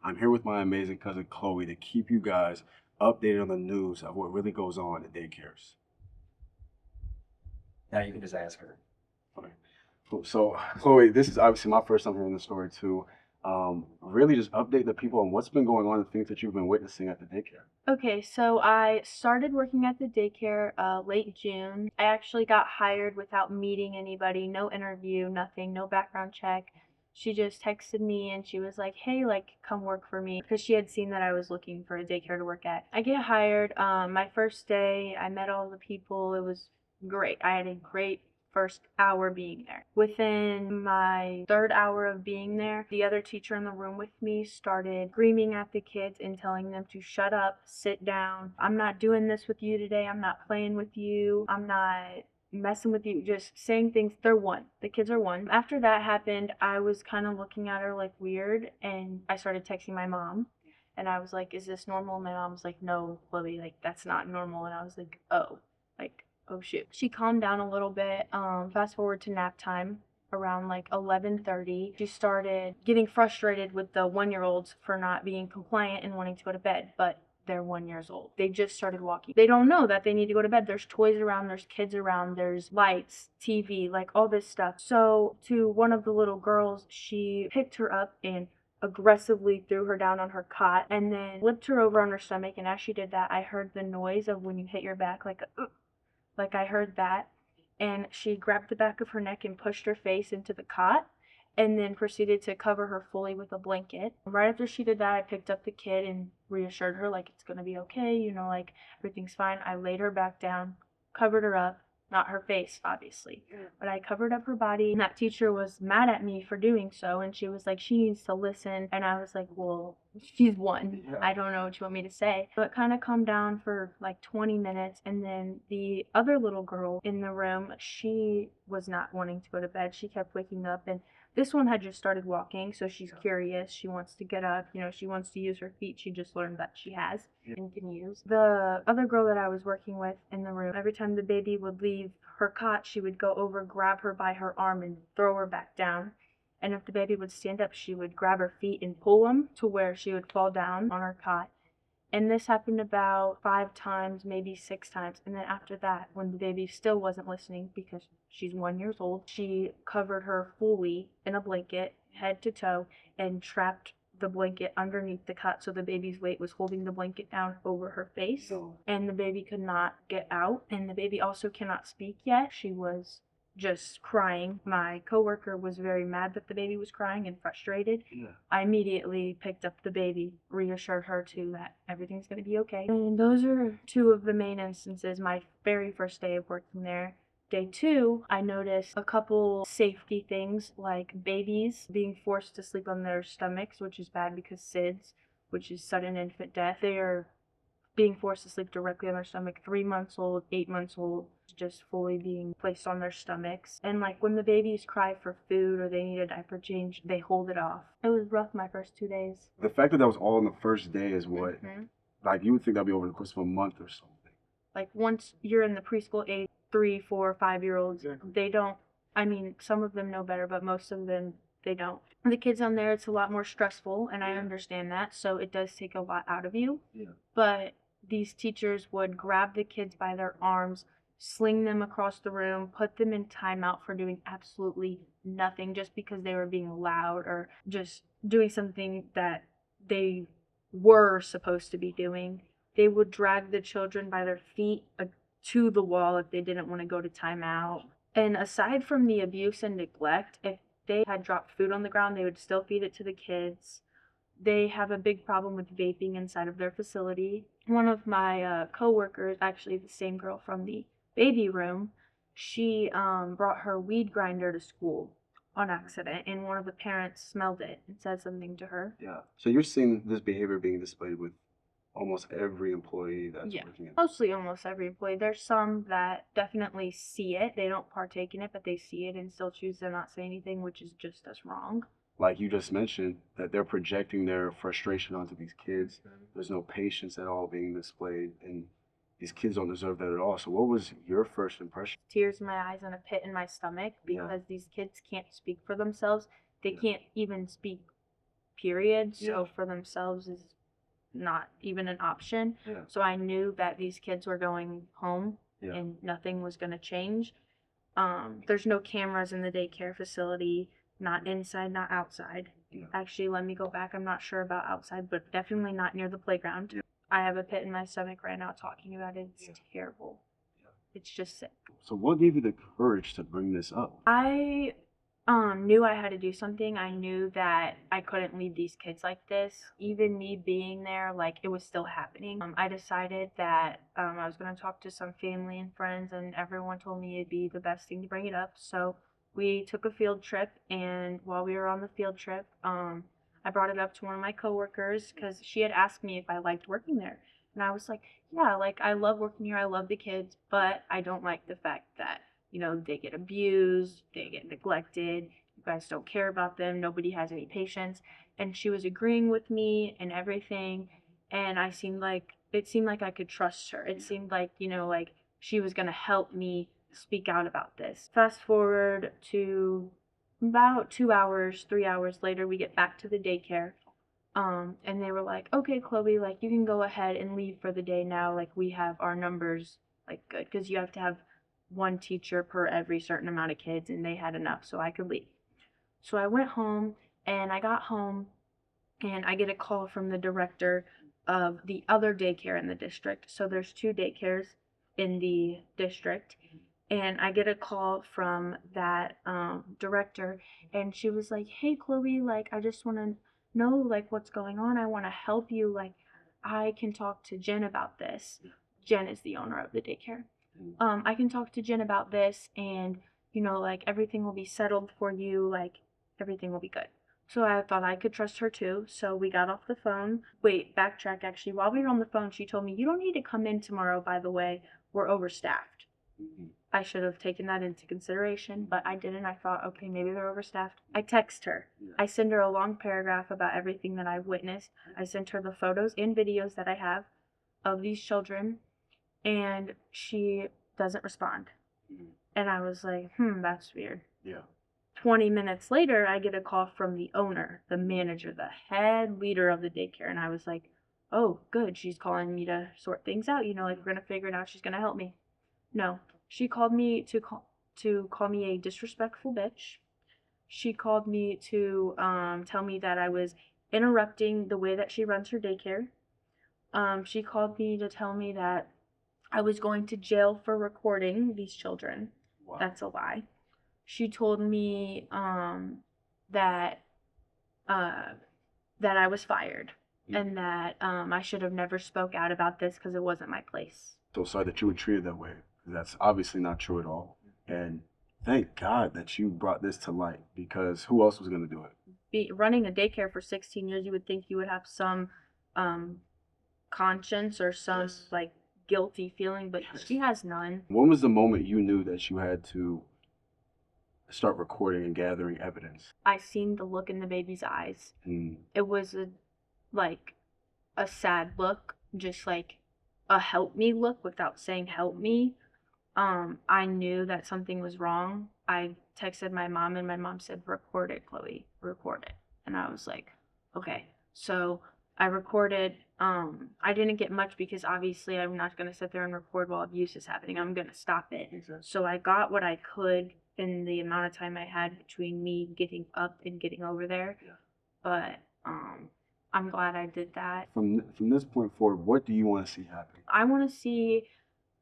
I'm here with my amazing cousin Chloe to keep you guys updated on the news of what really goes on at daycares. Now you can just ask her. Okay, cool. So, Chloe, this is obviously my first time hearing the story too. Really just update the people on what's been going on and things that you've been witnessing at the daycare. Okay, so I started working at the daycare late June. I actually got hired without meeting anybody, no interview, nothing, no background check. She just texted me and she was like, hey, like, come work for me, because she had seen that I was looking for a daycare to work at. I get hired. My first day, I met all the people. It was great. I had a great first hour being there. Within my third hour of being there, the other teacher in the room with me started screaming at the kids and telling them to shut up, sit down. I'm not doing this with you today. I'm not playing with you. I'm not messing with you, just saying things. They're one. The kids are one. After that happened, I was kind of looking at her like weird, and I started texting my mom. And I was like, is this normal? My mom was like, no, Chloe, like, that's not normal. And I was like, oh, like, oh shoot. She calmed down a little bit. Fast forward to nap time around like 11:30. She started getting frustrated with the 1-year-olds for not being compliant and wanting to go to bed, but they're 1 years old. They just started walking. They don't know that they need to go to bed. There's toys around, there's kids around, there's lights, TV, like all this stuff. So to one of the little girls, she picked her up and aggressively threw her down on her cot and then flipped her over on her stomach. And as she did that, I heard the noise of when you hit your back, like I heard that. And she grabbed the back of her neck and pushed her face into the cot and then proceeded to cover her fully with a blanket. Right after she did that, I picked up the kid and reassured her, like, it's gonna be okay, like, everything's fine. I laid her back down, covered her up, not her face, obviously, but I covered up her body. And that teacher was mad at me for doing so, and she was like, she needs to listen. And I was like, well, she's one. Yeah. I don't know what you want me to say. So it kind of calmed down for like 20 minutes. And then the other little girl in the room, she was not wanting to go to bed. She kept waking up, and this one had just started walking, so she's curious. She wants to get up, she wants to use her feet. She just learned that she has and can use. The other girl that I was working with in the room, every time the baby would leave her cot, she would go over, grab her by her arm, and throw her back down. And if the baby would stand up, she would grab her feet and pull them to where she would fall down on her cot. And this happened about 5 times, maybe 6 times. And then after that, when the baby still wasn't listening because she's 1 year old, she covered her fully in a blanket, head to toe, and trapped the blanket underneath the cot so the baby's weight was holding the blanket down over her face. And the baby could not get out. And the baby also cannot speak yet. She was just crying. My coworker was very mad that the baby was crying and frustrated. Yeah. I immediately picked up the baby, reassured her too that everything's going to be okay. And those are 2 of the main instances my very first day of working there. Day 2, I noticed a couple safety things like babies being forced to sleep on their stomachs, which is bad because SIDS, which is sudden infant death. They are being forced to sleep directly on their stomach, 3 months old, 8 months old, just fully being placed on their stomachs. And like when the babies cry for food or they need a diaper change, they hold it off. It was rough my first 2 days. The fact that that was all on the first day is what, like, you would think that'd be over the course of a month or something. Like once you're in the preschool age, 3, 4, 5-year-olds, they don't, some of them know better, but most of them, they don't. The kids on there, it's a lot more stressful, and I understand that, so it does take a lot out of you. Yeah. But these teachers would grab the kids by their arms, sling them across the room, put them in timeout for doing absolutely nothing just because they were being loud or just doing something that they were supposed to be doing. They would drag the children by their feet to the wall if they didn't want to go to timeout. And aside from the abuse and neglect, if they had dropped food on the ground, they would still feed it to the kids. They have a big problem with vaping inside of their facility. One of my coworkers, actually the same girl from the baby room, she brought her weed grinder to school on accident, and one of the parents smelled it and said something to her. Yeah. So you're seeing this behavior being displayed with almost every employee that's working in. Mostly almost every employee. There's some that definitely see it. They don't partake in it, but they see it and still choose to not say anything, which is just as wrong. Like you just mentioned, that they're projecting their frustration onto these kids. There's no patience at all being displayed, and these kids don't deserve that at all. So what was your first impression? Tears in my eyes and a pit in my stomach because these kids can't speak for themselves. They can't even speak period. Yeah. So for themselves is not even an option. Yeah. So I knew that these kids were going home Yeah. and nothing was going to change. There's no cameras in the daycare facility, not inside, not outside. Yeah. Actually, let me go back. I'm not sure about outside, but definitely not near the playground. Yeah. I have a pit in my stomach right now talking about it. It's Yeah. terrible. Yeah. It's just sick. So what gave you the courage to bring this up? I knew I had to do something. I knew that I couldn't leave these kids like this. Even me being there, like, it was still happening. I decided that I was going to talk to some family and friends, and everyone told me it'd be the best thing to bring it up. So we took a field trip, and while we were on the field trip, I brought it up to one of my coworkers because she had asked me if I liked working there. And I was like, yeah, like, I love working here. I love the kids, but I don't like the fact that they get abused, they get neglected, you guys don't care about them, nobody has any patience. And she was agreeing with me and everything. And it seemed like I could trust her. It seemed like, like she was going to help me speak out about this. Fast forward to about 2 hours, 3 hours later, we get back to the daycare. And they were like, okay, Chloe, like, you can go ahead and leave for the day now. Like, we have our numbers, like, good, because you have to have one teacher per every certain amount of kids, and they had enough, so I could leave. So I went home, and I got home, and I get a call from the director of the other daycare in the district. So there's 2 daycares in the district, and I get a call from that director, and she was like, hey, Chloe, like, I just want to know, like, what's going on. I want to help you. Like, I can talk to Jen about this. Jen is the owner of the daycare. I can talk to Jen about this, and like, everything will be settled for you, like, everything will be good. So I thought I could trust her too. So we got off the phone. Wait, backtrack actually. While we were on the phone, she told me, you don't need to come in tomorrow, by the way. We're overstaffed. Mm-hmm. I should have taken that into consideration, but I didn't. I thought, okay, maybe they're overstaffed. I text her. Yeah. I send her a long paragraph about everything that I've witnessed. I sent her the photos and videos that I have of these children, and she doesn't respond. Mm-hmm. And I was like, that's weird. Yeah. 20 minutes later, I get a call from the owner, the manager, the head leader of the daycare. And I was like, oh, good. She's calling me to sort things out. Like, we're going to figure it out. She's going to help me. No, she called me to call me a disrespectful bitch. She called me to tell me that I was interrupting the way that she runs her daycare. She called me to tell me that I was going to jail for recording these children. Wow. That's a lie. She told me that I was fired, and that I should have never spoke out about this because it wasn't my place. So sorry that you were treated that way. That's obviously not true at all. And thank God that you brought this to light, because who else was going to do it? Running a daycare for 16 years, you would think you would have some conscience or some like guilty feeling, but she has none. When was the moment you knew that you had to start recording and gathering evidence? I seen the look in the baby's eyes. It was a sad look, just like a help me look without saying help me. I knew that something was wrong. I texted my mom, and my mom said, record it, Chloe, record it. And I was like, okay. So I recorded. I didn't get much because obviously I'm not going to sit there and record while abuse is happening. I'm going to stop it. Exactly. So I got what I could in the amount of time I had between me getting up and getting over there. Yeah. But I'm glad I did that. From this point forward, what do you want to see happen? I want to see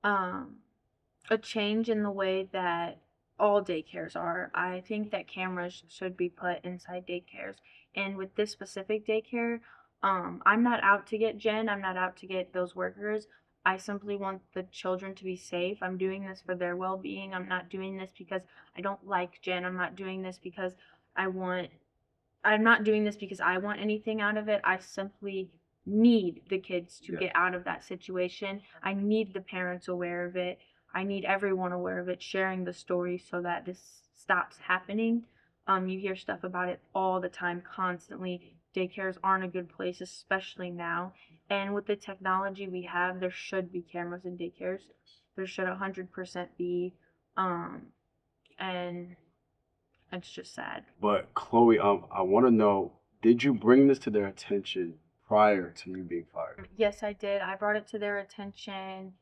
a change in the way that all daycares are. I think that cameras should be put inside daycares. And with this specific daycare, I'm not out to get Jen. I'm not out to get those workers. I simply want the children to be safe. I'm doing this for their well-being. I'm not doing this because I don't like Jen. I'm not doing this because I'm not doing this because I want anything out of it. I simply need the kids to get out of that situation. I need the parents aware of it. I need everyone aware of it, sharing the story so that this stops happening. You hear stuff about it all the time, constantly. Daycares aren't a good place, especially now. And with the technology we have, there should be cameras in daycares. There should 100% be. And it's just sad. But Chloe, I want to know, Did you bring this to their attention prior to you being fired? Yes, I did. I brought it to their attention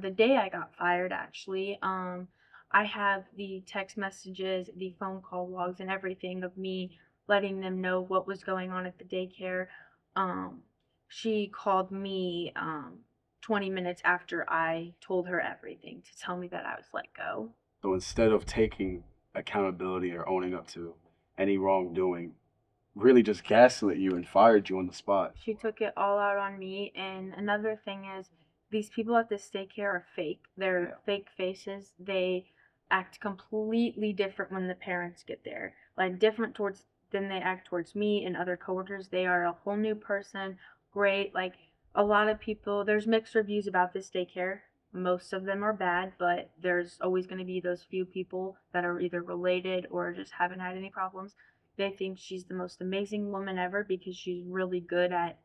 the day I got fired, actually. I have the text messages, the phone call logs, and everything of me letting them know what was going on at the daycare. Um, she called me 20 minutes after I told her everything to tell me that I was let go. So instead of taking accountability or owning up to any wrongdoing, really just gaslit you and fired you on the spot. She took it all out on me. And another thing is, these people at this daycare are fake. They're fake faces. They act completely different when the parents get there. Like different towards than they act towards me and other coworkers. They are a whole new person. Great. Like a lot of people, there's mixed reviews about this daycare. Most of them are bad, but there's always going to be those few people that are either related or just haven't had any problems. They think she's the most amazing woman ever because she's really good at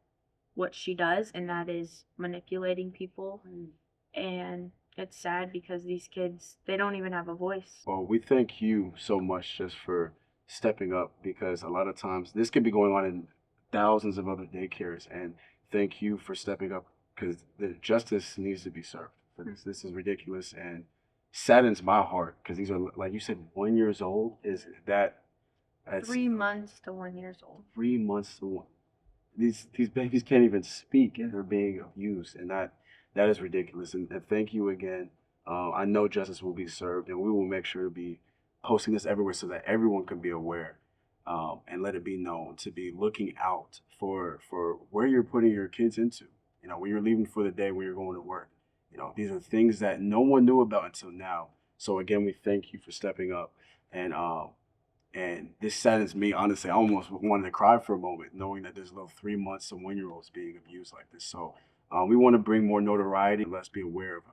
what she does, and that is manipulating people. And it's sad because these kids, they don't even have a voice. Well, we thank you so much just for stepping up, because a lot of times this could be going on in thousands of other daycares, and thank you for stepping up because the justice needs to be served for this. This is ridiculous and saddens my heart because these are, like you said, 1 years old. Is that that's 3 months to 1 years old. 3 months to one. These babies can't even speak and they're being abused, and that is ridiculous. And thank you again. I know justice will be served, and we will make sure to be posting this everywhere so that everyone can be aware, and let it be known to be looking out for where you're putting your kids into. You know, when you're leaving for the day, when you're going to work. You know, these are things that no one knew about until now. So again, we thank you for stepping up, and this saddens me, honestly. I almost wanted to cry for a moment, knowing that there's little 3 months to 1 year olds being abused like this. So we want to bring more notoriety, and let's be aware of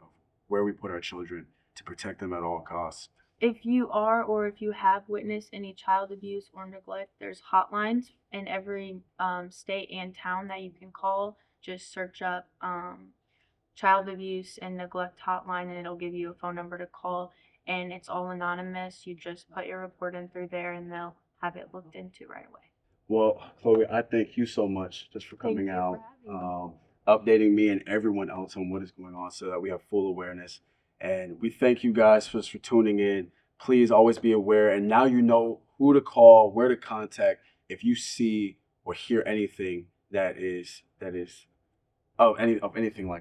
where we put our children to protect them at all costs. If you are or if you have witnessed any child abuse or neglect, there's hotlines in every state and town that you can call. Just search up child abuse and neglect hotline, and it'll give you a phone number to call. And it's all anonymous. You just put your report in through there, and they'll have it looked into right away. Well, Chloe, I thank you so much just for Thank coming you out, for having me. updating me and everyone else on what is going on so that we have full awareness. And we thank you guys for tuning in. Please always be aware. And now you know who to call, where to contact if you see or hear anything that is of anything like